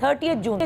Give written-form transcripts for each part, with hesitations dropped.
30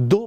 2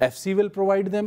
FC will provide them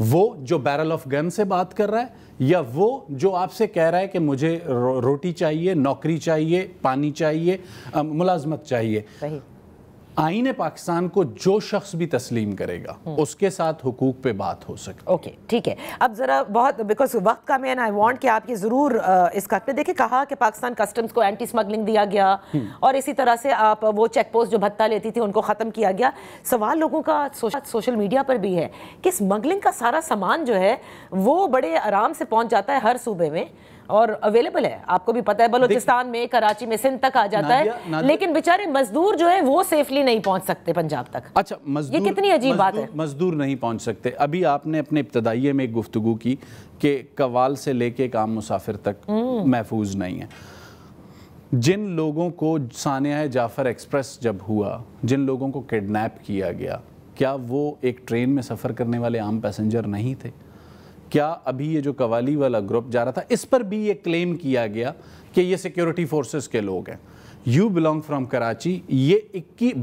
وہ جو barrel of gun سے بات کر رہا ہے یا وہ جو آپ سے کہہ رہا ہے کہ مجھے روٹی چاہیے, نوکری چاہیے, پانی چاہیے, ملازمت چاہیے. آئین پاکستان کو جو شخص بھی تسلیم کرے گا اس کے ساتھ حقوق پہ بات ہو سکتی. اوکے ٹھیک ہے, اب ذرا بہت بیکاز وقت کا میں آئی وانٹ کہ آپ یہ ضرور اس کا پہ دیکھیں, کہا کہ پاکستان کسٹمز کو اینٹی سمگلنگ دیا گیا اور اسی طرح سے آپ وہ چیک پوسٹ جو بھتہ لیتی تھی ان کو ختم کیا گیا. سوال لوگوں کا سوشل میڈیا پر بھی ہے کہ سمگلنگ کا سارا سامان جو ہے وہ بڑے آرام سے پہنچ جاتا ہے ہر صوبے میں اور اویلیبل ہے, آپ کو بھی پتہ ہے بلوچستان میں, کراچی میں, سندھ تک آ جاتا ہے, لیکن بیچارے مزدور جو ہے وہ سیفلی نہیں پہنچ سکتے پنجاب تک. اچھا, یہ کتنی عجیب بات ہے. مزدور نہیں پہنچ سکتے. ابھی آپ نے اپنے ابتدائیے میں ایک گفتگو کی کہ قوال سے لے کے عام مسافر تک محفوظ نہیں ہے. جن لوگوں کو سانحہ جعفر ایکسپریس جب ہوا, جن لوگوں کو کڈنیپ کیا گیا, کیا وہ ایک ٹرین میں سفر کرنے والے عام پیسنجر نہیں تھے؟ کیا ابھی یہ جو قوالی والا گروپ جا رہا تھا اس پر بھی یہ کلیم کیا گیا کہ یہ سیکیورٹی فورسز کے لوگ ہیں, یو بلانگ فرام کراچی. یہ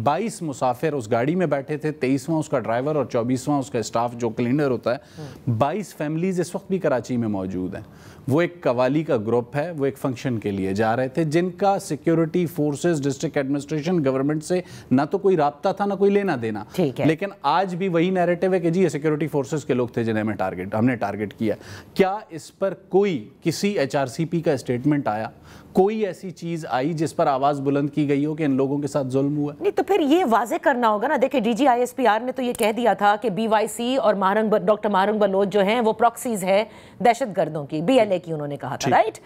22 مسافر اس گاڑی میں بیٹھے تھے, 23واں اس کا ڈرائیور اور 24واں اس کا اسٹاف جو کلینر ہوتا ہے. 22 فیملیز اس وقت بھی کراچی میں موجود ہیں. وہ ایک قوالی کا گروپ ہے, وہ ایک فنکشن کے لیے جا رہے تھے جن کا security forces, district administration, government سے نہ تو کوئی رابطہ تھا نہ کوئی لینا دینا. لیکن آج بھی وہی نیریٹو ہے کہ جی یہ سیکیورٹی فورسز کے لوگ تھے جنہیں ہم نے ٹارگٹ کیا. کیا اس پر کوئی کسی HRCP کا اسٹیٹمنٹ آیا, کوئی ایسی چیز آئی جس پر آواز بلند کی گئی ہو کہ ان لوگوں کے ساتھ ظلم ہوا؟ نہیں تو پھر یہ واضح کرنا ہوگا نا. دیکھیں DG ISPR نے تو یہ کہہ دیا تھا کہ BYC اور ڈاکٹر ماہرنگ بلوچ جو ہیں وہ پراکسیز ہے دہشت گردوں کی, BLA کی انہوں نے کہا تھا, رائٹ؟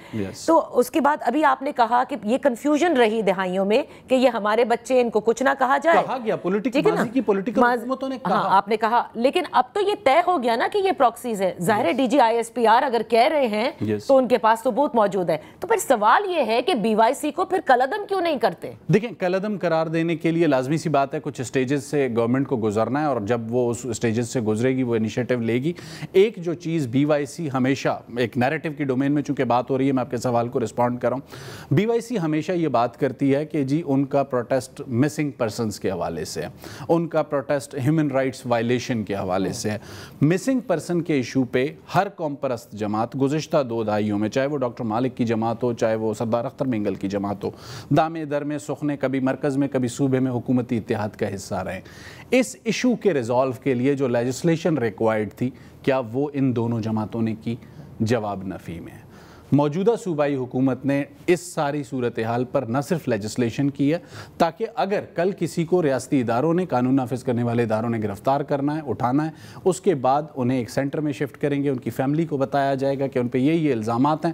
تو اس کے بعد ابھی آپ نے کہا کہ یہ کنفیوژن رہی دہائیوں میں کہ یہ ہمارے بچے, ان کو کچھ نہ کہا جائے. کہا گیا پولیٹیکل حکومتوں نے کہا. ہاں آپ نے کہا, لیکن اب تو یہ طے ہو گیا نا کہ یہ پراکسیز ہے. ظاہر ہے DG ISPR اگر کہہ رہے ہیں تو ان کے پاس ثبوت موجود ہے. تو پھر سوال یہ ہے کہ BYC کو پھر کلعدم کیوں نہیں کرتے؟ دیکھیں, کلعدم قرار دینے کے لیے لازمی سی بات ہے کچھ اسٹیجز سے گورنمنٹ کو گزرنا ہے, اور جب وہ اس اسٹیجز سے گزرے گی وہ انیشیٹو لے گی. ایک جو چیز BYC ہمیشہ ایک نیریٹو کی ڈومین میں چونکہ بات ہو رہی ہے, میں آپ کے سوال کو رسپونڈ کر رہا ہوں. BYC ہمیشہ یہ بات کرتی ہے کہ جی ان کا پروٹیسٹ مسنگ پرسنز کے حوالے سے ہے, ان کا پروٹیسٹ ہیومن رائٹس وائلیشن کے حوالے سے ہے. مسنگ پرسن کے ایشو پہ ہر قوم پرست جماعت گزشتہ 2 دہائیوں میں, چاہے وہ ڈاکٹر مالک کی جماعت ہو, چاہے وہ سردار اختر مینگل کی جماعت ہو, دامے در میں سخنے, کبھی مرکز میں کبھی صوبے میں حکومتی اتحاد کا حصہ رہے. اس ایشو کے ریزالو کے لیے جو لیجسلیشن ریکوائرڈ تھی, کیا وہ ان دونوں جماعتوں نے کی؟ جواب نفی میں ہے. موجودہ صوبائی حکومت نے اس ساری صورتحال پر نہ صرف لیجسلیشن کی ہے تاکہ اگر کل کسی کو ریاستی اداروں نے, قانون نافذ کرنے والے اداروں نے گرفتار کرنا ہے, اٹھانا ہے, اس کے بعد انہیں ایک سینٹر میں شفٹ کریں گے, ان کی فیملی کو بتایا جائے گا کہ ان پہ یہ الزامات ہیں,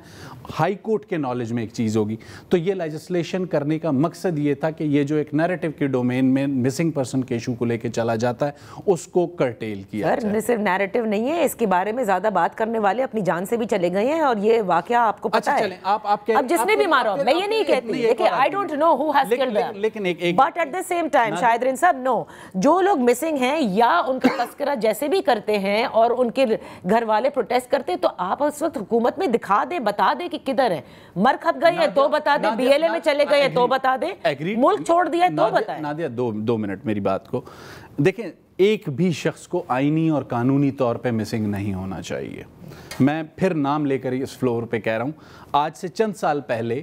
ہائی کورٹ کے نالج میں ایک چیز ہوگی. تو یہ لیجسلیشن کرنے کا مقصد یہ تھا کہ یہ جو ایک نیریٹو کی ڈومین میں مسنگ پرسن کے ایشو کو لے کے چلا جاتا ہے اس کو کرٹیل کیا جائے. صرف نیریٹو نہیں ہے, اس کے بارے میں زیادہ بات کرنے والے اپنی جان سے بھی چلے گئے ہیں, اور یہ واقعہ آپ کو پتا ہے. اب جس نے بھی مارا, میں یہ نہیں کہتی کہ I don't know who has killed them, but at the same time شاہدرین صاحب نو, جو لوگ مسنگ ہیں یا ان کا تذکرہ جیسے بھی کرتے ہیں اور ان کے گھر والے پروٹیسٹ کرتے ہیں, تو آپ اس وقت حکومت میں دکھا دیں, بتا دیں کہ کدھر ہیں. مر کھپ گئے ہیں تو بتا دیں, BLA میں چلے گئے تو بتا دیں, ملک چھوڑ دیا تو بتائیں. نادیہ 2 منٹ میری بات کو دیکھیں. ایک بھی شخص کو آئینی اور قانونی طور پہ مسنگ نہیں ہونا چاہیے. میں پھر نام لے کر اس فلور پہ کہہ رہا ہوں, آج سے چند سال پہلے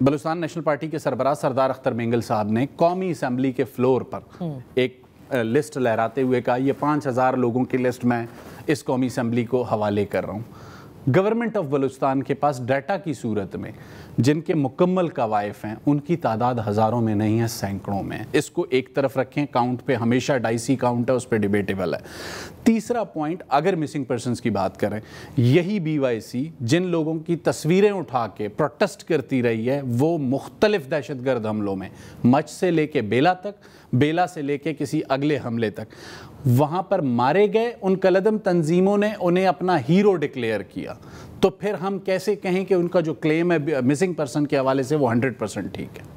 بلوچستان نیشنل پارٹی کے سربراہ سردار اختر مینگل صاحب نے قومی اسمبلی کے فلور پر ایک لسٹ لہراتے ہوئے کہا یہ 5000 لوگوں کی لسٹ میں اس قومی اسمبلی کو حوالے کر رہا ہوں. گورنمنٹ آف بلوچستان کے پاس ڈیٹا کی صورت میں جن کے مکمل قوائف ہیں ان کی تعداد ہزاروں میں نہیں ہے, سینکڑوں میں. اس کو ایک طرف رکھیں, کاؤنٹ پہ ہمیشہ ڈائسی کاؤنٹ ہے, اس پہ ڈیبیٹیبل ہے. تیسرا پوائنٹ, اگر مسنگ پرسنز کی بات کریں, یہی BYC جن لوگوں کی تصویریں اٹھا کے پروٹیسٹ کرتی رہی ہے وہ مختلف دہشت گرد حملوں میں, مچ سے لے کے بیلا تک, بیلا سے لے کے کسی اگلے حملے تک, وہاں پر مارے گئے. ان کلعدم تنظیموں نے انہیں اپنا ہیرو ڈکلیئر کیا. تو پھر ہم کیسے کہیں کہ ان کا جو کلیم ہے مسنگ پرسن کے حوالے سے وہ 100% ٹھیک ہے؟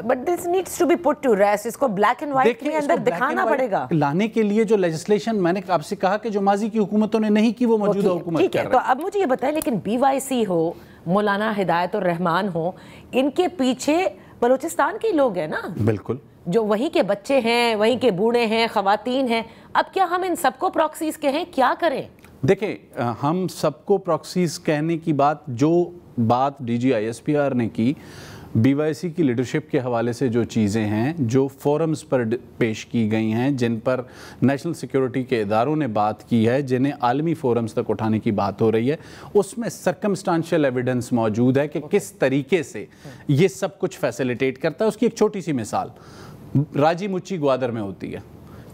But this needs to be put to rest. اس کو بلیک اینڈ وائٹ کے اندر دکھانا پڑے گا. لانے کے لیے جو لیجسلیشن میں نے آپ سے کہا کہ جو ماضی کی حکومتوں نے نہیں کی وہ موجودہ حکومت کر رہی ہے. تو اب مجھے یہ بتائیں, لیکن BYC ہو, مولانا ہدایت الرحمان ہو, ان کے پیچھے بلوچستان کے لوگ ہیں نا. بالکل. جو وہیں کے بچے ہیں, وہیں کے بوڑھے ہیں, خواتین ہیں, اب کیا ہم ان سب کو پراکسیز کہیں, کیا کریں؟ دیکھیں, ہم سب کو پراکسیز کہنے کی بات, جو بات D G I S P R نے کی, بی وائی سی کی لیڈرشپ کے حوالے سے جو چیزیں ہیں, جو فورمز پر پیش کی گئی ہیں, جن پر نیشنل سیکیورٹی کے اداروں نے بات کی ہے, جنہیں عالمی فورمز تک اٹھانے کی بات ہو رہی ہے, اس میں سرکمسٹانشل ایویڈنس موجود ہے کہ کس طریقے سے یہ سب کچھ فیسیلیٹیٹ کرتا ہے. اس کی ایک چھوٹی سی مثال راجی مچی گوادر میں ہوتی ہے.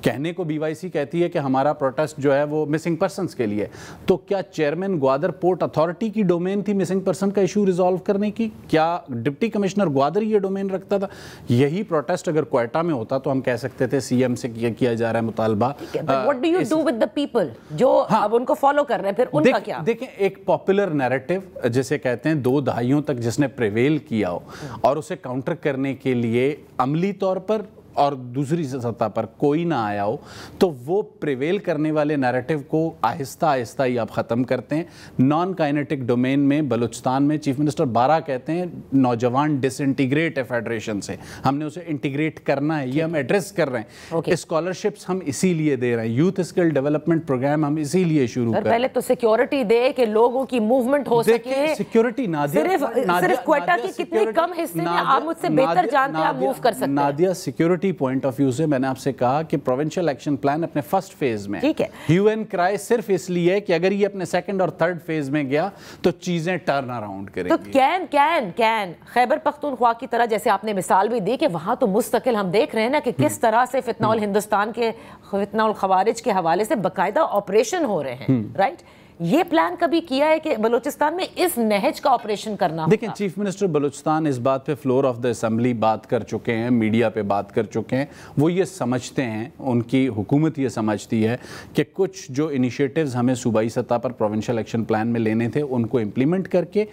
کہنے کو بی وائی سی کہتی ہے کہ ہمارا پروٹیسٹ جو ہے وہ مسنگ پرسنز کے لیے, تو کیا چیئرمین گوادر پورٹ اتھارٹی کی ڈومین تھی مسنگ پرسن کا ایشو ریزالو کرنے کی؟ کیا ڈپٹی کمشنر گوادر یہ ڈومین رکھتا تھا؟ یہی پروٹیسٹ اگر کوئٹہ میں ہوتا تو ہم کہہ سکتے تھے سی ایم سے کیا جا رہا ہے مطالبہ. What do you do with the people جو اب ان کو فالو کر رہے ہیں, پھر ان کا کیا؟ دیکھیں, ایک پاپولر نیریٹو جسے کہتے ہیں 2 دہائیوں تک جس نے پریویل کیا ہو, اور اسے کاؤنٹر کرنے کے لیے عملی طور پر اور دوسری سطح پر کوئی نہ آیا ہو, تو وہ پریویل کرنے والے نیریٹو کو آہستہ آہستہ ہی آپ ختم کرتے ہیں. نان کائنیٹک ڈومین میں بلوچستان میں چیف منسٹر 12 کہتے ہیں نوجوان ڈس انٹیگریٹ ہے فیڈریشن سے, ہم نے اسے انٹیگریٹ کرنا ہے, یہ ہم ایڈریس کر رہے ہیں. اسکالرشپس ہم اسی لیے دے رہے ہیں, یوتھ اسکل ڈیولپمنٹ پروگرام ہم اسی لیے شروع کر رہے ہیں. پہلے تو سیکیورٹی دے کہ لوگوں کی موومنٹ ہو سکے. سیکیورٹی صرف کوئٹہ کے کتنے کم حصے میں, آپ مجھ سے بہتر جانتے ہیں, آپ موو کر سکتے ہیں. Nadia, security point of view سے میں نے آپ سے کہا کہ پروونشل ایکشن پلان اپنے فرسٹ فیز میں, ہیو اینڈ کرائے صرف اس لیے کہ اگر یہ اپنے سیکنڈ اور تھرڈ فیز میں گیا تو چیزیں ٹرن اراؤنڈ کریں گی. تو کین خیبر پختونخوا کی طرح, جیسے آپ نے مثال بھی دی کہ وہاں تو مستقل ہم دیکھ رہے ہیں نا کہ کس طرح سے فتنہ الہندوستان کے, فتنہ الخوارج کے حوالے سے باقاعدہ آپریشن ہو رہے ہیں, رائٹ؟ یہ پلان کبھی کیا ہے کہ بلوچستان میں اس نہج کا آپریشن کرنا ہوگا؟ دیکھیں, چیف منسٹر بلوچستان اس بات پہ فلور آف دا اسمبلی بات کر چکے ہیں, میڈیا پہ بات کر چکے ہیں. وہ یہ سمجھتے ہیں, ان کی حکومت یہ سمجھتی ہے کہ کچھ جو انیشیٹیوز ہمیں صوبائی سطح پر پروونشل ایکشن پلان میں لینے تھے, ان کو امپلیمنٹ کر کے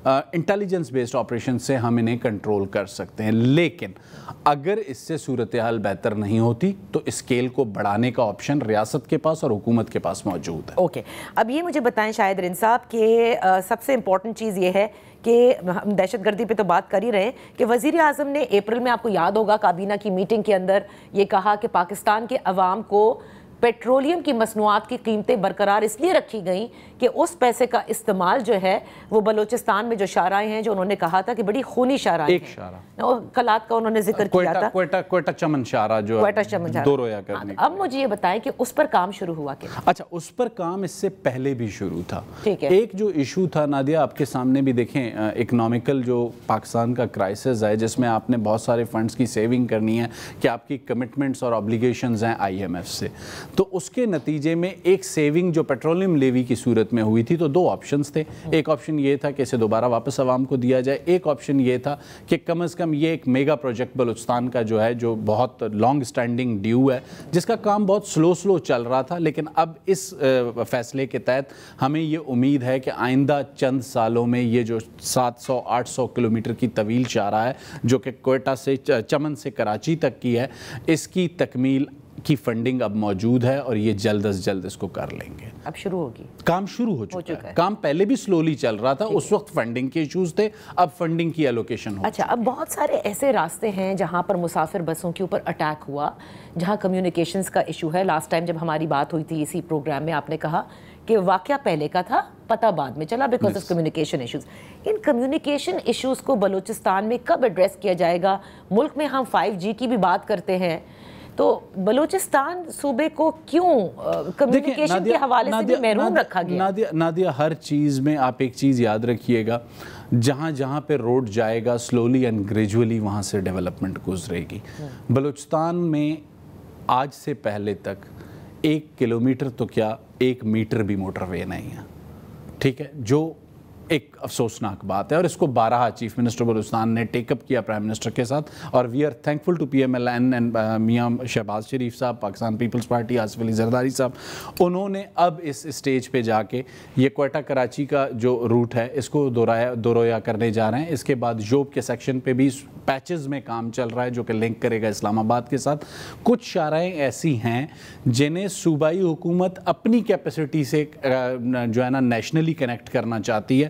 انٹیلیجنس بیسڈ آپریشن سے ہم انہیں کنٹرول کر سکتے ہیں. لیکن اگر اس سے صورتحال بہتر نہیں ہوتی تو اسکیل کو بڑھانے کا آپشن ریاست کے پاس اور حکومت کے پاس موجود ہے. اوکے, اب یہ مجھے بتائیں شاہد رین صاحب کہ سب سے امپورٹنٹ چیز یہ ہے کہ ہم دہشت گردی پہ تو بات کر ہی رہے ہیں کہ وزیر اعظم نے اپریل میں, آپ کو یاد ہوگا, کابینہ کی میٹنگ کے اندر یہ کہا کہ پاکستان کے عوام کو پیٹرولیم کی مصنوعات کی قیمتیں برقرار اس لیے رکھی گئیں کہ اس پیسے کا استعمال جو ہے وہ بلوچستان میں جو شاہراہیں ہیں, جو انہوں نے کہا تھا کہ بڑی خونی شاہراہیں ہیں, ایک شاہراہ کلات کا انہوں نے ذکر کیا تھا, کوئٹہ چمن شاہراہ جو دو رویا کرنے. اب مجھے یہ بتائیں کہ اس پر کام شروع ہوا کہ اچھا, اس پر کام اس سے پہلے بھی شروع تھا. ایک جو ایشو تھا نادیہ, آپ کے سامنے بھی دیکھیں, اکنامیکل جو پاکستان کا کرائسس ہے, جس میں آپ نے بہت سارے فنڈز کی سیونگ کرنی ہے, کہ آپ کی کمٹمنٹس اور آبلیگیشنز ہیں آئی ایم ایف سے, تو اس کے نتیجے میں ایک سیونگ جو پیٹرولیم لیوی کی صورت میں ہوئی تھی, تو 2 آپشنز تھے. ایک آپشن یہ تھا کہ اسے دوبارہ واپس عوام کو دیا جائے, ایک آپشن یہ تھا کہ کم از کم یہ ایک میگا پروجیکٹ بلوچستان کا جو ہے, جو بہت لانگ سٹینڈنگ ڈیو ہے, جس کا کام بہت سلو چل رہا تھا. لیکن اب اس فیصلے کے تحت ہمیں یہ امید ہے کہ آئندہ چند سالوں میں یہ جو 700-800 کلومیٹر کی طویل شاہراہ ہے, جو کہ کوئٹہ سے, چمن سے کراچی تک کی ہے, اس کی تکمیل کی فنڈنگ اب موجود ہے, اور یہ جلد از جلد اس کو کر لیں گے. اب شروع ہوگی, کام شروع ہو چکا ہے. کام پہلے بھی سلولی چل رہا تھا, اس وقت فنڈنگ کے ایشوز تھے, اب فنڈنگ کی ایلوکیشن ہو. اچھا, اب بہت سارے ایسے راستے ہیں جہاں پر مسافر بسوں کے اوپر اٹیک ہوا, جہاں کمیونیکیشنز کا ایشو ہے. لاسٹ ٹائم جب ہماری بات ہوئی تھی اسی پروگرام میں, آپ نے کہا کہ واقعہ پہلے کا تھا, پتہ بعد میں چلا, because of communication issues. In communication issues کو بلوچستان میں کب ایڈریس کیا جائے گا؟ ملک میں ہم 5G کی بھی بات کرتے ہیں, تو بلوچستان صوبے کو کیوں کمیونیکیشن کے حوالے سے بھی محروم رکھا گیا؟ نادیہ, ہر چیز میں آپ ایک چیز یاد رکھیے گا, جہاں پہ روڈ جائے گا سلولی اینڈ گریجولی وہاں سے ڈیولپمنٹ گزرے گی. بلوچستان میں آج سے پہلے تک 1 کلومیٹر تو کیا 1 میٹر بھی موٹر وے نہیں ہے, ٹھیک ہے, جو ایک افسوسناک بات ہے. اور اس کو بارہا چیف منسٹر بلوچستان نے ٹیک اپ کیا پرائم منسٹر کے ساتھ, اور we are thankful to P M L N and Mian Shahbaz Sharif sahab, Pakistan Peoples Party, Asif Ali Zardari sahab, انہوں نے اب اس اسٹیج پہ جا کے یہ کوئٹہ کراچی کا جو روٹ ہے اس کو دو رویا کرنے جا رہے ہیں. اس کے بعد جوب کے سیکشن پہ بھی پیچز میں کام چل رہا ہے, جو کہ لنک کرے گا اسلام آباد کے ساتھ. کچھ شاہراہیں ایسی ہیں جنہیں صوبائی حکومت اپنی کیپیسٹی سے جو ہے نا نیشنلی کنیکٹ کرنا چاہتی ہے,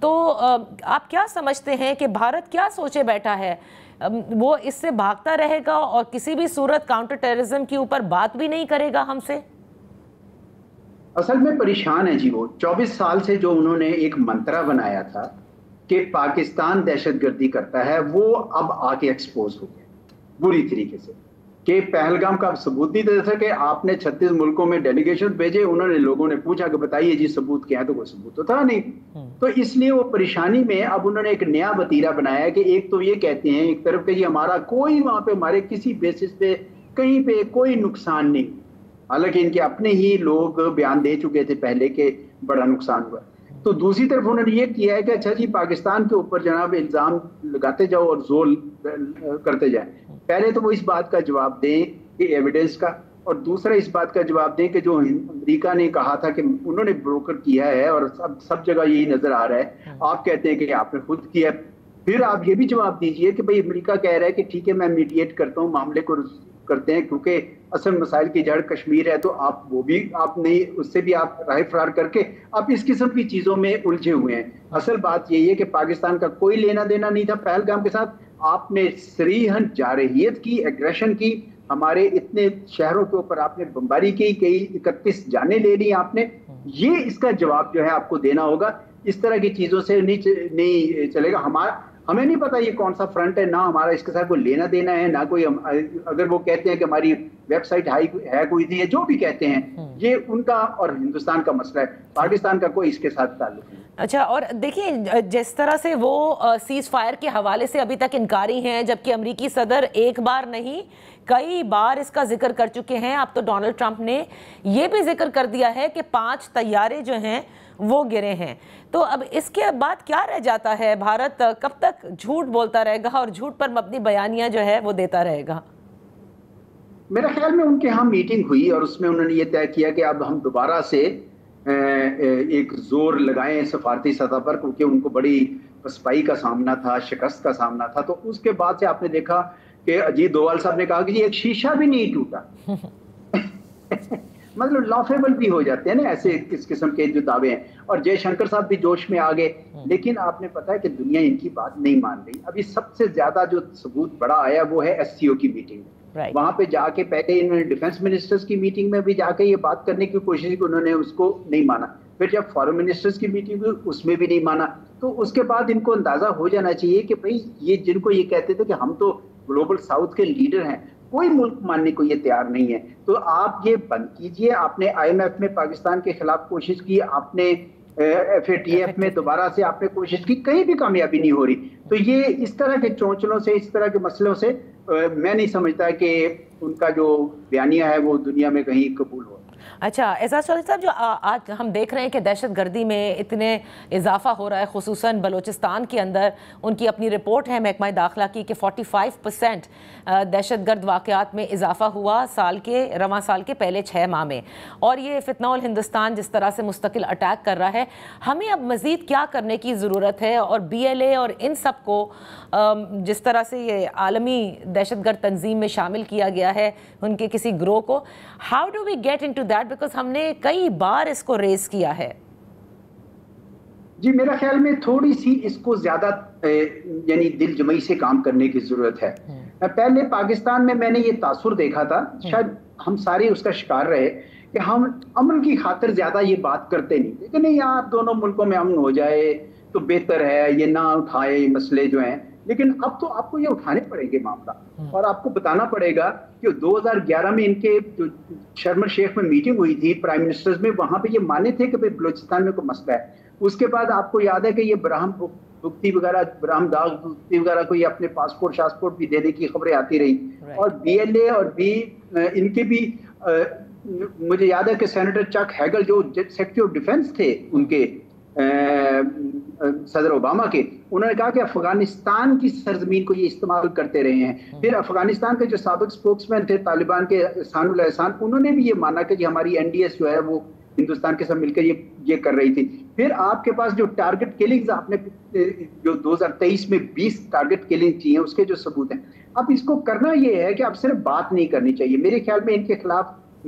تو آپ کیا سمجھتے ہیں کہ بھارت کیا سوچے بیٹھا ہے؟ وہ اس سے بھاگتا رہے گا اور کسی بھی صورت کاؤنٹر ٹیررزم کے اوپر بات بھی نہیں کرے گا ہم سے؟ اصل میں پریشان ہے جی، وہ 24 سال سے جو انہوں نے ایک منترا بنایا تھا کہ پاکستان دہشت گردی کرتا ہے، وہ اب آ کے ایکسپوز ہو گیا بری طریقے سے، کہ پہلگام کا ثبوت نہیں دے سکے. آپ نے 36 ملکوں میں ڈیلیگیشن بھیجے، انہوں نے لوگوں نے پوچھا کہ بتائیے جی ثبوت کیا ہے، تو کوئی ثبوت تو تھا نہیں. تو اس لیے وہ پریشانی میں اب انہوں نے ایک نیا وتیرہ بنایا کہ ایک تو یہ کہتے ہیں ایک طرف کہ جی ہمارا کوئی وہاں پہ ہمارے کسی بیسس پہ کہیں پہ کوئی نقصان نہیں، حالانکہ ان کے اپنے ہی لوگ بیان دے چکے تھے پہلے کہ بڑا نقصان ہوا. تو دوسری طرف انہوں نے یہ کیا ہے کہ اچھا جی پاکستان کے اوپر جناب الزام لگاتے جاؤ اور زور کرتے جائیں. پہلے تو وہ اس بات کا جواب دیں کہ ایویڈنس کا، اور دوسرا اس بات کا جواب دیں کہ جو امریکہ نے کہا تھا کہ انہوں نے بروکر کیا ہے اور سب جگہ یہی نظر آ رہا ہے، آپ کہتے ہیں کہ آپ نے خود کیا. پھر آپ یہ بھی جواب دیجئے کہ بھئی امریکہ کہہ رہا ہے کہ ٹھیک ہے میں میڈیٹ کرتا ہوں، معاملے کو کرتے ہیں، کیونکہ اصل مسائل کی جڑ کشمیر ہے، تو آپ وہ بھی آپ نہیں، اس سے بھی آپ راہ فرار کر کے آپ اس قسم کی چیزوں میں الجھے ہوئے ہیں. اصل بات یہی ہے کہ پاکستان کا کوئی لینا دینا نہیں تھا پہلگام کے ساتھ. آپ نے صریحاً جارحیت کی، ایگریشن کی، ہمارے اتنے شہروں کے اوپر آپ نے بمباری کی، کئی 31 جانیں لے لی آپ نے. یہ اس کا جواب جو ہے آپ کو دینا ہوگا. اس طرح کی چیزوں سے نہیں چلے گا. ہمیں نہیں پتا یہ کون سا فرنٹ ہے، نہ ہمارا اس کے ساتھ کوئی لینا دینا ہے، نہ کوئی. اگر وہ کہتے ہیں کہ ہماری ویب سائٹ ہے کوئی تھی، جو بھی کہتے ہیں، یہ ان کا اور ہندوستان کا مسئلہ ہے، پاکستان کا کوئی اس کے ساتھ تعلق نہیں. اچھا، اور دیکھیں جس طرح سے وہ سیز فائر کے حوالے سے ابھی تک انکاری ہیں، جبکہ امریکی صدر ایک بار نہیں کئی بار اس کا ذکر کر چکے ہیں. اب تو ڈونلڈ ٹرمپ نے یہ بھی ذکر کر دیا ہے کہ 5 طیارے جو ہیں وہ گرے ہیں. تو اب اس کے بعد کیا رہ جاتا ہے؟ بھارت کب تک جھوٹ بولتا رہے گا اور جھوٹ پر مبنی بیانیاں جو ہے وہ دیتا رہے گا؟ میرے خیال میں ان کے ہاں میٹنگ ہوئی اور اس میں انہوں نے یہ طے کیا کہ اب ہم دوبارہ سے ایک زور لگائیں سفارتی سطح پر، کیونکہ ان کو بڑی پسپائی کا سامنا تھا، شکست کا سامنا تھا. تو اس کے بعد سے آپ نے دیکھا کہ اجیت دووال صاحب نے کہا کہ ایک شیشہ بھی نہیں ٹوٹا. مطلب لافیبل بھی ہو جاتے ہیں نا ایسے اس قسم کے جو دعوے ہیں. اور جے شنکر صاحب بھی جوش میں آ گئے. لیکن آپ نے پتا ہے کہ دنیا ان کی بات نہیں مان رہی. ابھی سب سے زیادہ جو ثبوت بڑا آیا وہ ہے SCO کی میٹنگ. وہاں پہ جا کے پہلے انہوں نے ڈیفنس منسٹرز کی میٹنگ میں بھی جا کے یہ بات کرنے کی کوشش کی، انہوں نے اس کو نہیں مانا. پھر جب فارن منسٹرز کی میٹنگ ہوئی اس میں بھی نہیں مانا. تو اس کے بعد ان کو اندازہ ہو جانا چاہیے کہ بھئی یہ جن کو یہ کہتے تھے کہ ہم تو گلوبل ساؤتھ کے لیڈر ہیں، کوئی ملک ماننے کو یہ تیار نہیں ہے. تو آپ یہ بند کیجئے. آپ نے IMF میں پاکستان کے خلاف کوشش کی، آپ نے FATF میں دوبارہ سے آپ نے کوشش کی، کہیں بھی کامیابی نہیں ہو رہی. تو یہ اس طرح کے چونچلوں سے، اس طرح کے مسئلوں سے میں نہیں سمجھتا کہ ان کا جو بیانیہ ہے وہ دنیا میں کہیں قبول ہو. اچھا اعزاز چودھری صاحب، جو آج ہم دیکھ رہے ہیں کہ دہشت گردی میں اتنے اضافہ ہو رہا ہے، خصوصاً بلوچستان کے اندر، ان کی اپنی رپورٹ ہے محکمہ داخلہ کی کہ 45% دہشت گرد واقعات میں اضافہ ہوا رواں سال کے پہلے 6 ماہ میں. اور یہ فتنہ الہندوستان جس طرح سے مستقل اٹیک کر رہا ہے، ہمیں اب مزید کیا کرنے کی ضرورت ہے؟ اور BLA اور ان سب کو جس طرح سے یہ عالمی دہشت گرد تنظیم میں شامل کیا گیا ہے، ان کے کسی گروہ کو، how do we get into that? Because ہم نے کئی بار اس کو ریز کیا ہے. جی میرا خیال میں تھوڑی سی اس کو زیادہ یعنی دل جمعی سے کام کرنے کی ضرورت ہے. پہلے پاکستان میں نے یہ تاثر دیکھا تھا، شاید ہم سارے اس کا شکار رہے، کہ ہم امن کی خاطر زیادہ یہ بات کرتے نہیں تھے کہ نہیں یار دونوں ملکوں میں امن ہو جائے تو بہتر ہے، یہ نہ اٹھائے مسئلے جو ہیں. لیکن اب تو آپ کو یہ اٹھانے پڑے گے معاملہ، اور آپ کو بتانا پڑے گا کہ 2011 میں ان کے جو شرم الشیخ میں میٹنگ ہوئی تھی پرائم منسٹرز میں، وہاں پہ یہ مانے تھے کہ بلوچستان میں کوئی مسئلہ ہے. اس کے بعد آپ کو یاد ہے کہ یہ براہم بگتی وغیرہ، براہم داغ بگتی وغیرہ کو یہ اپنے پاسپورٹ بھی دینے کی خبریں آتی رہی. اور BLA اور ان کے بھی مجھے یاد ہے کہ سینیٹر چک ہیگل جو سیکرٹری آف ڈیفنس تھے ان کے صدر اوباما کے، انہوں نے کہا کہ افغانستان کی سرزمین کو یہ استعمال کرتے رہے ہیں. پھر افغانستان کے جو سابق سپوکس مین تھے طالبان کے احسان اللہ احسان، انہوں نے بھی یہ مانا کہ ہماری NDS جو ہے وہ ہندوستان کے ساتھ مل کر یہ کر رہی تھی. پھر آپ کے پاس جو ٹارگٹ کلنگز آپ نے جو 2023 میں 20 ٹارگٹ کلنگ کی ہیں اس کے جو ثبوت ہیں. اب اس کو کرنا یہ ہے کہ اب صرف بات نہیں کرنی چاہیے. میرے خیال میں ان کے خلاف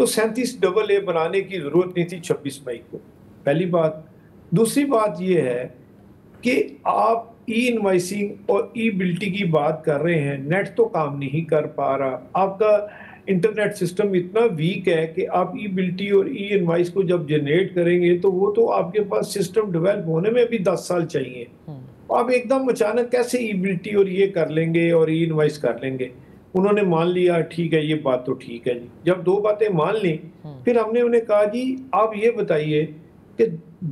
تو 37AA بنانے کی ضرورت نہیں تھی 26 مئی کو، پہلی بات۔ دوسری بات یہ ہے کہ آپ ای انوائسنگ اور ای بلٹی کی بات کر رہے ہیں، نیٹ تو کام نہیں کر پا رہا، آپ کا انٹرنیٹ سسٹم اتنا ویک ہے کہ آپ ای بلٹی اور ای انوائس کو جب جنریٹ کریں گے تو وہ تو آپ کے پاس سسٹم ڈیولپ ہونے میں بھی 10 سال چاہیے۔ آپ ایک دم اچانک کیسے ای بلٹی اور یہ کر لیں گے اور ای انوائس کر لیں گے؟ انہوں نے مان لیا ٹھیک ہے یہ بات تو ٹھیک ہے جی، جب 2 باتیں مان لیں پھر ہم نے انہیں کہا جی آپ یہ بتائیے کہ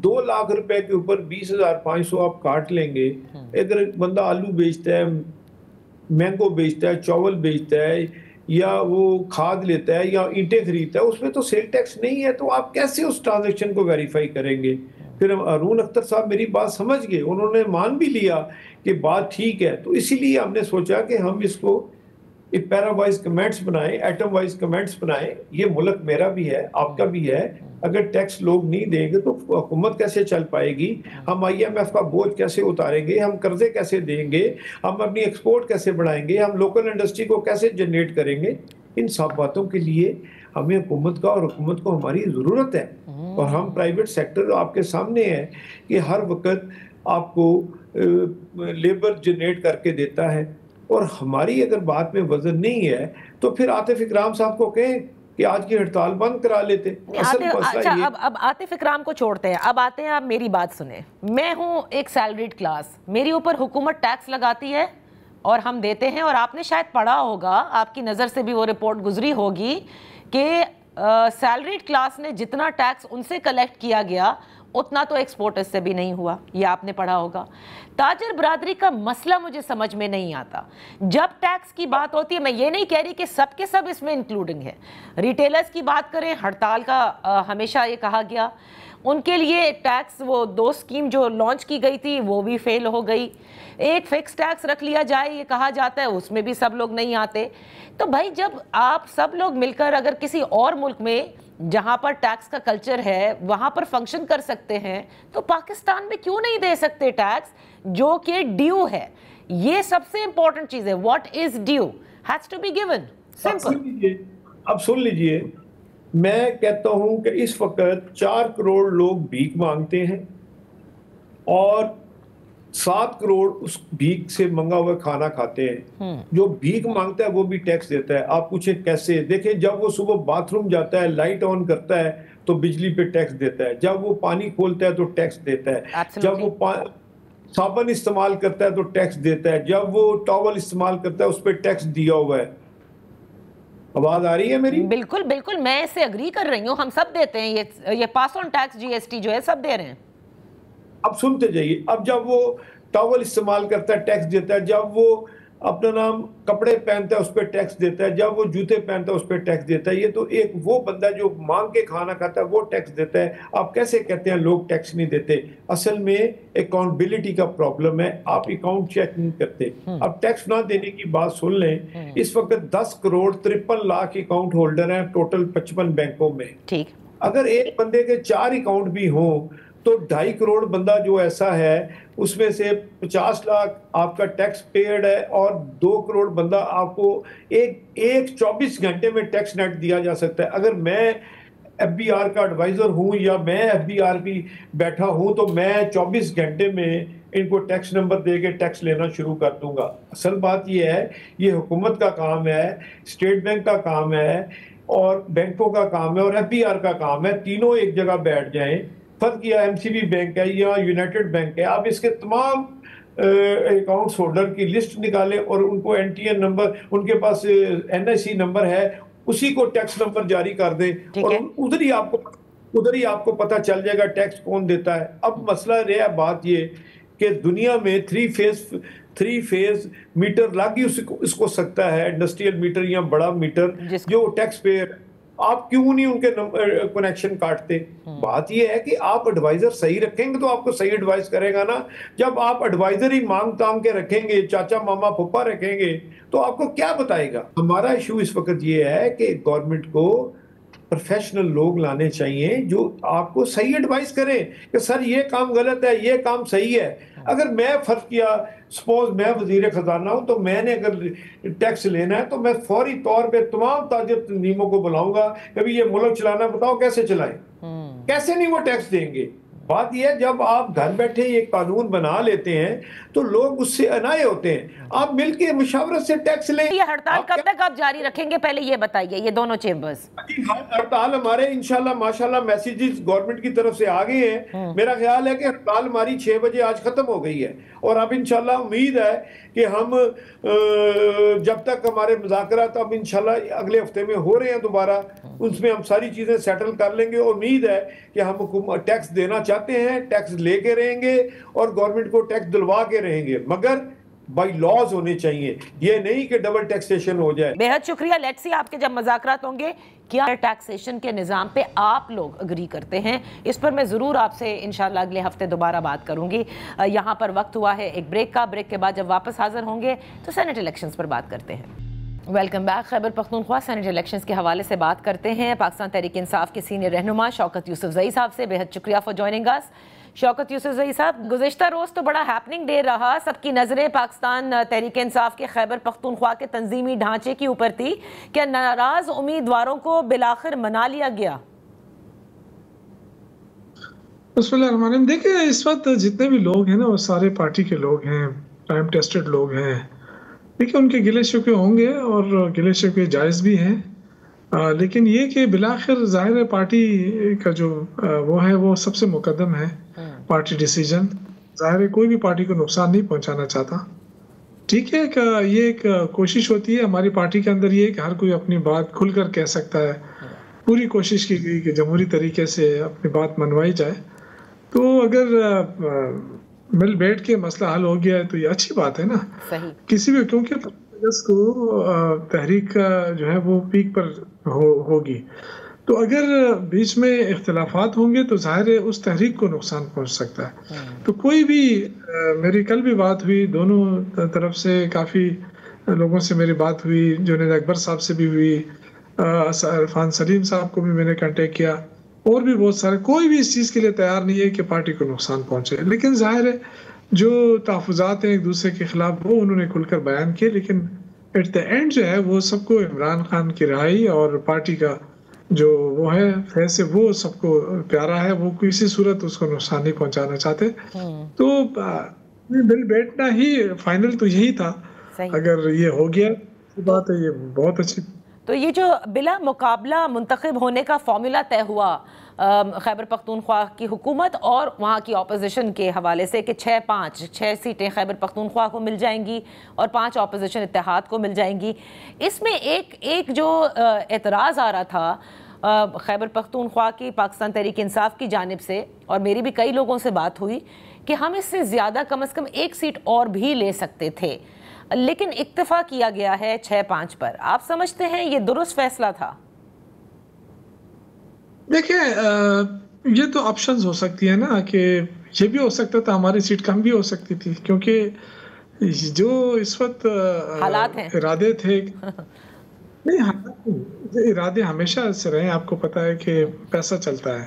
2 لاکھ روپے کے اوپر 20,500 آپ کاٹ لیں گے، اگر بندہ آلو بیچتا ہے، مینگو بیچتا ہے، چاول بیچتا ہے، یا وہ کھاد لیتا ہے یا اینٹیں خریدتا ہے، اس میں تو سیل ٹیکس نہیں ہے، تو آپ کیسے اس ٹرانزیکشن کو ویریفائی کریں گے؟ پھر ارون اختر صاحب میری بات سمجھ گئے، انہوں نے مان بھی لیا کہ بات ٹھیک ہے، تو اسی لیے ہم نے سوچا کہ ہم اس کو پیرا وائز کمنٹس بنائیں، ایٹم وائز کمنٹس بنائیں۔ یہ ملک میرا بھی ہے، آپ کا بھی ہے، اگر ٹیکس لوگ نہیں دیں گے تو حکومت کیسے چل پائے گی؟ ہم IMF کا بوجھ کیسے اتاریں گے؟ ہم قرضے کیسے دیں گے؟ ہم اپنی ایکسپورٹ کیسے بڑھائیں گے؟ ہم لوکل انڈسٹری کو کیسے جنریٹ کریں گے؟ ان سب باتوں کے لیے ہمیں حکومت کا اور حکومت کو ہماری ضرورت ہے، اور ہم پرائیویٹ سیکٹر آپ کے سامنے ہے کہ ہر وقت آپ کو لیبر جنریٹ کر کے دیتا ہے، اور ہماری اگر بات میں وزن نہیں ہے تو پھر عاطف اکرام صاحب کو کہیں کہ آج کی ہڑتال بند کرا لیتے۔ اچھا اب عاطف اکرام کو چھوڑتے ہیں، اب آتے ہیں، آپ میری بات سنیں، میں ہوں ایک سیلریڈ کلاس، میری اوپر حکومت ٹیکس لگاتی ہے اور ہم دیتے ہیں، اور آپ نے شاید پڑھا ہوگا، آپ کی نظر سے بھی وہ رپورٹ گزری ہوگی کہ سیلریڈ کلاس نے جتنا ٹیکس ان سے کلیکٹ کیا گیا اتنا تو ایکسپورٹرز سے بھی نہیں ہوا، یہ آپ نے پڑھا ہوگا۔ تاجر برادری کا مسئلہ مجھے سمجھ میں نہیں آتا، جب ٹیکس کی بات ہوتی ہے، میں یہ نہیں کہہ رہی کہ سب کے سب اس میں انکلوڈنگ ہے، ریٹیلرز کی بات کریں، ہڑتال کا ہمیشہ یہ کہا گیا، ان کے لیے ٹیکس وہ 2 اسکیم جو لانچ کی گئی تھی وہ بھی فیل ہو گئی، ایک فکس ٹیکس رکھ لیا جائے یہ کہا جاتا ہے، اس میں بھی سب لوگ نہیں آتے۔ تو بھائی جب آپ سب لوگ مل کر اگر کسی اور ملک میں جہاں پر ٹیکس کا کلچر ہے وہاں پر فنکشن کر سکتے ہیں تو پاکستان میں کیوں نہیں دے سکتے ٹیکس جو کہ ڈیو ہے؟ یہ سب سے امپورٹنٹ چیز ہے، what is due has to be given, simple. اب سن لیجئے، میں کہتا ہوں کہ اس وقت 4 کروڑ لوگ بھیک مانگتے ہیں اور 7 کروڑ اس بھیک سے منگا ہوا کھانا کھاتے ہیں۔ جو بھیک مانگتا ہے وہ بھی ٹیکس دیتا ہے۔ آپ پوچھیں کیسے؟ دیکھیں جب وہ صبح باتھ روم جاتا ہے، لائٹ آن کرتا ہے تو بجلی پہ ٹیکس دیتا ہے، جب وہ پانی کھولتا ہے تو ٹیکس دیتا ہے، جب وہ صابن استعمال کرتا ہے تو ٹیکس دیتا ہے، جب وہ ٹاول استعمال کرتا ہے اس پہ ٹیکس دیا ہوا ہے۔ آواز آ رہی ہے میری؟ بالکل بالکل، میں اس سے اگری کر رہی ہوں، ہم سب دیتے ہیں، یہ پاس آن ٹیکس GST جو ہے سب دے رہے ہیں۔ اب سنتے جائیے، اب جب وہ ٹاول استعمال کرتا ہے ٹیکس دیتا ہے، جب وہ اپنا نام کپڑے پہنتا ہے اس پہ ٹیکس دیتا ہے، جب وہ جوتے پہنتا ہے اس پہ ٹیکس دیتا ہے۔ یہ تو ایک وہ بندہ جو مانگ کے کھانا کھاتا ہے وہ ٹیکس دیتا ہے۔ آپ کیسے کہتے ہیں لوگ ٹیکس نہیں دیتے؟ اصل میں اکاؤنٹبلٹی کا پرابلم ہے، آپ اکاؤنٹ چیک نہیں کرتے۔ اب ٹیکس نہ دینے کی بات سن لیں، اس وقت 10 کروڑ 53 لاکھ اکاؤنٹ ہولڈر ہیں ٹوٹل 55 بینکوں میں۔ ٹھیک، اگر ایک بندے کے 4 اکاؤنٹ بھی ہوں تو 2.5 کروڑ بندہ جو ایسا ہے اس میں سے 50 لاکھ آپ کا ٹیکس پیڈ ہے، اور 2 کروڑ بندہ آپ کو ایک 24 گھنٹے میں ٹیکس نیٹ دیا جا سکتا ہے۔ اگر میں FBR کا ایڈوائزر ہوں یا میں FBR بھی بیٹھا ہوں تو میں 24 گھنٹے میں ان کو ٹیکس نمبر دے کے ٹیکس لینا شروع کر دوں گا۔ اصل بات یہ ہے، یہ حکومت کا کام ہے، اسٹیٹ بینک کا کام ہے اور بینکوں کا کام ہے اور FBR کا کام ہے، تینوں ایک جگہ بیٹھ جائیں۔ فرض کیا MCB بینک ہے یا یونائٹڈ بینک ہے، آپ اس کے تمام اکاؤنٹس ہولڈر کی لسٹ نکالیں اور ان کو NTN نمبر، ان کے پاس NIC نمبر ہے، اسی کو ٹیکس نمبر جاری کر دیں اور ادھر ہی آپ کو پتہ چل جائے گا ٹیکس کون دیتا ہے۔ اب مسئلہ رہا بات یہ کہ دنیا میں 3 فیز میٹر لگ ہی اس کو سکتا ہے، انڈسٹریل میٹر یا بڑا میٹر جو ٹیکس پیئر، آپ کیوں نہیں ان کے کنیکشن کاٹتے؟ بات یہ ہے کہ آپ ایڈوائزر صحیح رکھیں گے تو آپ کو صحیح ایڈوائز کرے گا نا۔ جب آپ ایڈوائزر ہی مانگ تانگ کے رکھیں گے، چاچا ماما پھپھا رکھیں گے تو آپ کو کیا بتائے گا؟ ہمارا ایشو اس وقت یہ ہے کہ گورنمنٹ کو پروفیشنل لوگ لانے چاہیے جو آپ کو صحیح ایڈوائز کریں کہ سر یہ کام غلط ہے، یہ کام صحیح ہے. اگر میں فرض کیا سپوز میں وزیر خزانہ ہوں تو میں نے اگر ٹیکس لینا ہے تو میں فوری طور پہ تمام تاجر تنظیموں کو بلاؤں گا کہ ابھی یہ ملک چلانا بتاؤ کیسے چلائیں. کیسے نہیں وہ ٹیکس دیں گے. بات یہ ہے جب آپ گھر بیٹھے یہ قانون بنا لیتے ہیں تو لوگ اس سے انائے ہوتے ہیں. آپ مل کے مشاورت سے ٹیکس لیں. یہ ہڑتال کب تک آپ جاری رکھیں گے پہلے یہ بتائیے، یہ دونوں چیمبرز؟ ہڑتال ہمارے انشاءاللہ ماشاءاللہ میسیجز گورنمنٹ کی طرف سے آ گئے ہیں. میرا خیال ہے کہ ہڑتال ہماری 6 بجے آج ختم ہو گئی ہے اور اب انشاءاللہ امید ہے کہ ہم جب تک ہمارے مذاکرات اب انشاءاللہ اگلے ہفتے میں ہو رہے ہیں دوبارہ، اس میں ہم ساری چیزیں سیٹل کر لیں گے. امید ہے کہ ہم ٹیکس دینا چاہتے ہیں، ٹیکس لے کے رہیں گے اور گورنمنٹ کو ٹیکس دلوا کے رہیں گے، مگر بائی لاز ہونے چاہیے، یہ نہیں کہ ڈبل ٹیکسیشن ہو جائے. بہت شکریہ. لیٹس سی آپ کے جب مذاکرات ہوں گے کیا ٹیکسیشن کے نظام پہ آپ لوگ اگری کرتے ہیں، اس پر میں ضرور آپ سے انشاءاللہ اگلے ہفتے دوبارہ بات کروں گی. یہاں پر وقت ہوا ہے ایک بریک کا. بریک کے بعد جب واپس حاضر ہوں گے تو سینٹ الیکشنز پر بات کرتے ہیں. Welcome back. Khyber Pakhtunkhwa senate elections کے حوالے سے بات کرتے ہیں پاکستان تحریک انصاف کے سینئر رہنما شوکت یوسف زئی صاحب سے. بہت شکریہ فار جوائننگ اس. شوکت یوسف زئی صاحب، گزشتہ روز تو بڑا ہیپننگ ڈے رہا. سب کی نظریں پاکستان تحریک انصاف کے خیبر پختونخوا کے تنظیمی ڈھانچے کے اوپر تھی کہ ناراض امیدواروں کو بالآخر منا لیا گیا. بسم اللہ الرحمن الرحیم. دیکھیں اس وقت جتنے بھی لوگ ہیں نا وہ سارے پارٹی کے لوگ ہیں، ٹائم ٹیسٹڈ لوگ ہیں. دیکھیں ان کے گلے شکوے ہوں گے اور گلے شکوے جائز بھی ہیں، لیکن یہ کہ بالآخر ظاہر ہے پارٹی کا جو وہ ہے وہ سب سے مقدم ہے. پارٹی ڈیسیجن ظاہر ہے کوئی بھی پارٹی کو نقصان نہیں پہنچانا چاہتا. ٹھیک ہے کہ یہ ایک کوشش ہوتی ہے ہماری پارٹی کے اندر یہ کہ ہر کوئی اپنی بات کھل کر کہہ سکتا ہے. پوری کوشش کی گئی کہ جمہوری طریقے سے اپنی بات منوائی جائے. تو اگر مل بیٹھ کے مسئلہ حل ہو گیا ہے تو یہ اچھی بات ہے نا. کسی بھی کیونکہ اگست کو تحریک کا جو ہے وہ پیک پر ہوگی، تو اگر بیچ میں اختلافات ہوں گے تو ظاہر ہے اس تحریک کو نقصان پہنچ سکتا ہے. تو کوئی بھی میری کل بھی بات ہوئی، دونوں طرف سے کافی لوگوں سے میری بات ہوئی، جنید اکبر صاحب سے بھی ہوئی، عرفان سلیم صاحب کو بھی میں نے کانٹیکٹ کیا، اور بھی بہت سارے. کوئی بھی اس چیز کے لیے تیار نہیں ہے کہ پارٹی کو نقصان پہنچے. لیکن ظاہر ہے جو تحفظات ہیں ایک دوسرے کے خلاف وہ انہوں نے کھل کر بیان کیے، لیکن ایٹ دا اینڈ جو ہے وہ سب کو عمران خان کی رہائی اور پارٹی کا جو وہ ہے فیصلے وہ سب کو پیارا ہے. وہ کسی صورت اس کو نقصان نہیں پہنچانا چاہتے. تو بل بیٹھنا ہی فائنل تو یہی تھا. اگر یہ ہو گیا بات ہے یہ بہت اچھی. تو یہ جو بلا مقابلہ منتخب ہونے کا فارمولا طے ہوا خیبر پختونخوا کی حکومت اور وہاں کی اپوزیشن کے حوالے سے کہ 6 سیٹیں خیبر پختونخوا کو مل جائیں گی اور 5 اپوزیشن اتحاد کو مل جائیں گی، اس میں ایک جو اعتراض آ رہا تھا خیبر پختونخوا کی پاکستان تحریک انصاف کی جانب سے، اور میری بھی کئی لوگوں سے بات ہوئی کہ ہم اس سے زیادہ کم از کم 1 سیٹ اور بھی لے سکتے تھے، لیکن اکتفا کیا گیا ہے 6-5 پر. آپ سمجھتے ہیں یہ درست فیصلہ تھا؟ دیکھیں یہ تو آپشنز ہو سکتی ہے نا، کہ یہ بھی ہو سکتا تھا ہماری سیٹ کم بھی ہو سکتی تھی، کیونکہ جو اس وقت حالات ہیں ارادے تھے نہیں، ارادے ہمیشہ سے رہے. آپ کو پتا ہے کہ پیسہ چلتا ہے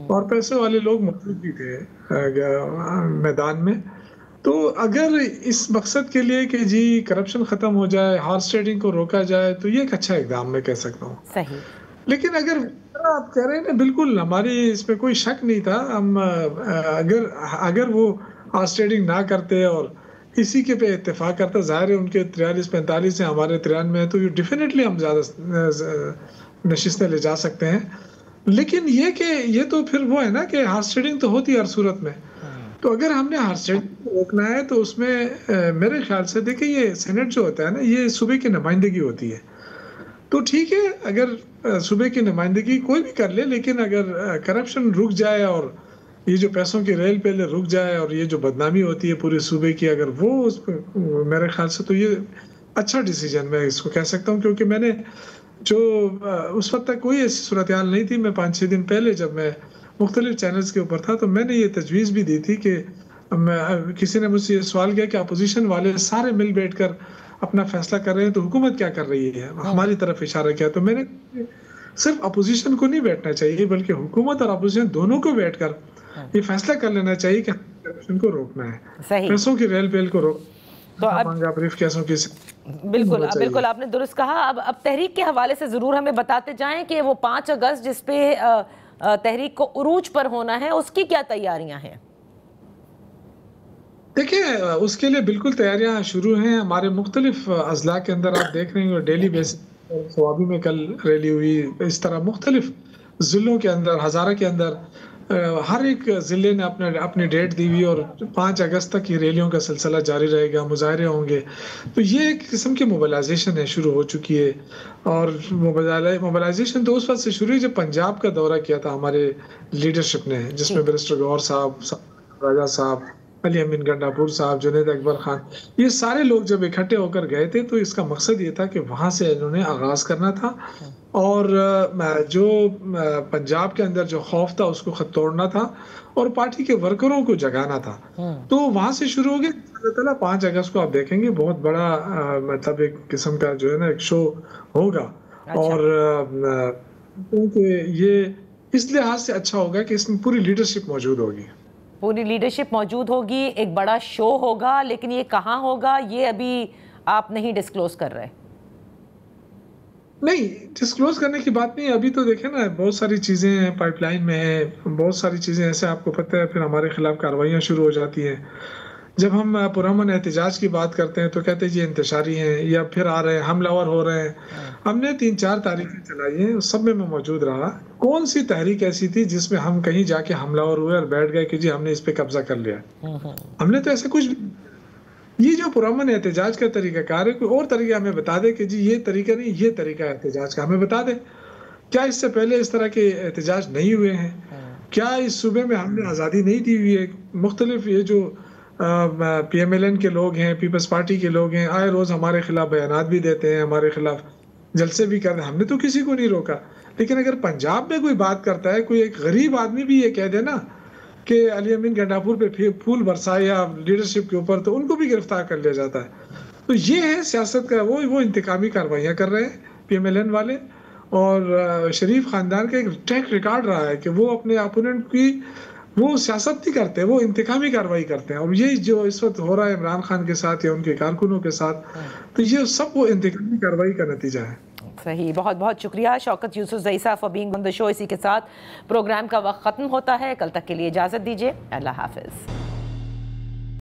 اور پیسے والے لوگ موجود بھی تھے میدان میں. تو اگر اس مقصد کے لیے کہ جی کرپشن ختم ہو جائے، ہارس ٹریڈنگ کو روکا جائے، تو یہ ایک اچھا اقدام میں کہہ سکتا ہوں. صحیح. لیکن اگر آپ کہہ رہے ہیں نا، بالکل ہماری اس میں کوئی شک نہیں تھا. ہم اگر وہ ہارس ٹریڈنگ نہ کرتے اور اسی کے پہ اتفاق کرتا، ظاہر ہے ان کے 43-45 ہیں، ہمارے 93 ہیں، تو یہ ڈیفینیٹلی ہم زیادہ نشستیں لے جا سکتے ہیں. لیکن یہ کہ یہ تو پھر وہ ہے نا کہ ہارس ٹریڈنگ تو ہوتی ہے ہر صورت میں. تو اگر ہم نے ہارس ٹریڈنگ روکنا ہے تو اس میں میرے خیال سے دیکھیں یہ سینٹ جو ہوتا ہے نا، یہ صوبے کی نمائندگی ہوتی ہے. تو ٹھیک ہے اگر صوبے کی نمائندگی کوئی بھی کر لے، لیکن اگر کرپشن رک جائے اور یہ جو پیسوں کی ریل پہلے رک جائے اور یہ جو بدنامی ہوتی ہے پورے صوبے کی، اگر وہ اس پہ میرے خیال سے تو یہ اچھا ڈیسیجن میں اس کو کہہ سکتا ہوں. کیونکہ میں نے جو اس وقت تک کوئی ایسی صورتحال نہیں تھی. میں 5-6 دن پہلے جب میں مختلف چینلز کے اوپر تھا تو میں نے یہ تجویز بھی دی تھی کہ کسی نے مجھ سے یہ سوال کیا کہ اپوزیشن والے سارے مل بیٹھ کر اپنا فیصلہ کر رہے ہیں تو حکومت کیا کر رہی ہے، ہماری طرف اشارہ کیا. تو میں نے صرف اپوزیشن کو نہیں بیٹھنا چاہیے بلکہ حکومت اور اپوزیشن دونوں کو بیٹھ کر یہ فیصلہ کر لینا چاہیے کہ کرپشن کو روکنا ہے، پیسوں کی ریل پیل کو تو بالکل آپ نے درست کہا۔ اب تحریک کے حوالے سے ضرور ہمیں بتاتے جائیں کہ وہ 5 اگست جس پہ تحریک کو عروج پر ہونا ہے اس کی کیا تیاریاں ہیں؟ دیکھیں اس کے لیے بالکل تیاریاں شروع ہیں، ہمارے مختلف اضلاع کے اندر آپ دیکھ رہے ہیں ڈیلی بیس سوابی میں کل ریلی ہوئی، اس طرح مختلف ضلعوں کے اندر، ہزارہ کے اندر ہر ایک ضلع نے اپنی ڈیٹ دی ہوئی اور 5 اگست تک یہ ریلیوں کا سلسلہ جاری رہے گا، مظاہرے ہوں گے۔ تو یہ ایک قسم کی موبلائزیشن ہے، شروع ہو چکی ہے، اور موبلائزیشن تو اس وقت سے شروع ہوئی جب پنجاب کا دورہ کیا تھا ہمارے لیڈرشپ نے، جس میں برسٹر گور صاحب، راجہ صاحب، علی امین گنڈاپور صاحب، جنید اکبر خان، یہ سارے لوگ جب اکٹھے ہو کر گئے تھے تو اس کا مقصد یہ تھا کہ وہاں سے انہوں نے آغاز کرنا تھا اور جو پنجاب کے اندر جو خوف تھا اس کو توڑنا تھا اور پارٹی کے ورکروں کو جگانا تھا۔ تو وہاں سے شروع ہو گیا۔ اللہ تعالیٰ 5 اگست کو آپ دیکھیں گے بہت بڑا مطلب ایک قسم کا جو ہے نا ایک شو ہوگا، اور یہ اس لحاظ سے اچھا ہوگا کہ اس میں پوری لیڈرشپ موجود ہوگی، پوری لیڈرشپ موجود ہوگی، ایک بڑا شو ہوگا، لیکن یہ کہاں ہوگا یہ ابھی آپ نہیں ڈسکلوز کر رہے؟ نہیں، ڈسکلوز کرنے کی بات نہیں، ابھی تو دیکھیں نا بہت ساری چیزیں پائپ لائن میں ہیں، بہت ساری چیزیں ایسے آپ کو پتہ ہے، پھر ہمارے خلاف کارروائیاں شروع ہو جاتی ہیں۔ جب ہم پرامن احتجاج کی بات کرتے ہیں تو کہتے ہیں یہ انتشاری ہیں یا پھر آ رہے ہیں، حملہ آور ہو رہے ہیں۔ ہم نے 3-4 تاریخیں چلائی ہیں، سب میں موجود رہا۔ کون سی تحریک ایسی تھی جس میں ہم کہیں جا کے حملہ آور ہوئے اور بیٹھ گئے کہ جی ہم نے اس پہ قبضہ کر لیا؟ ہم نے تو ایسا کچھ بھی۔ یہ جو پرامن احتجاج کا طریقہ کار ہے، کوئی اور طریقہ ہمیں بتا دے کہ جی یہ طریقہ نہیں، یہ طریقہ احتجاج کا ہمیں بتا دے۔ کیا اس سے پہلے اس طرح کے احتجاج نہیں ہوئے ہیں؟ کیا اس صوبے میں ہم نے آزادی نہیں دی ہوئی ہے؟ مختلف یہ جو پی ایم ایل این کے لوگ ہیں، پیپلز پارٹی کے لوگ ہیں، آئے روز ہمارے خلاف بیانات بھی دیتے ہیں، ہمارے خلاف جلسے بھی کرتے ہیں، ہم نے تو کسی کو نہیں روکا۔ لیکن اگر پنجاب میں کوئی بات کرتا ہے، کوئی ایک غریب آدمی بھی یہ کہہ دے نا کہ علی امین گنڈاپور پہ پھول برسائے یا لیڈرشپ کے اوپر، تو ان کو بھی گرفتار کر لیا جاتا ہے۔ تو یہ ہے سیاست کا، وہ انتقامی کارروائیاں کر رہے ہیں پی ایم ایل این والے، اور شریف خاندان کا ایک ٹریک ریکارڈ رہا ہے کہ وہ اپنے اپوننٹ کی وہ سیاست نہیں کرتے، وہ انتقامی کارروائی کرتے ہیں، اور یہ جو اس وقت ہو رہا ہے عمران خان کے ساتھ یا ان کے کارکنوں کے ساتھ، تو یہ سب وہ انتقامی کارروائی کا نتیجہ ہے۔ صحیح، بہت بہت شکریہ شوکت یوسف زئی صاحب فار بینگ آن دی شو۔ اسی کے ساتھ پروگرام کا وقت ختم ہوتا ہے، کل تک کے لیے اجازت دیجیے، اللہ حافظ۔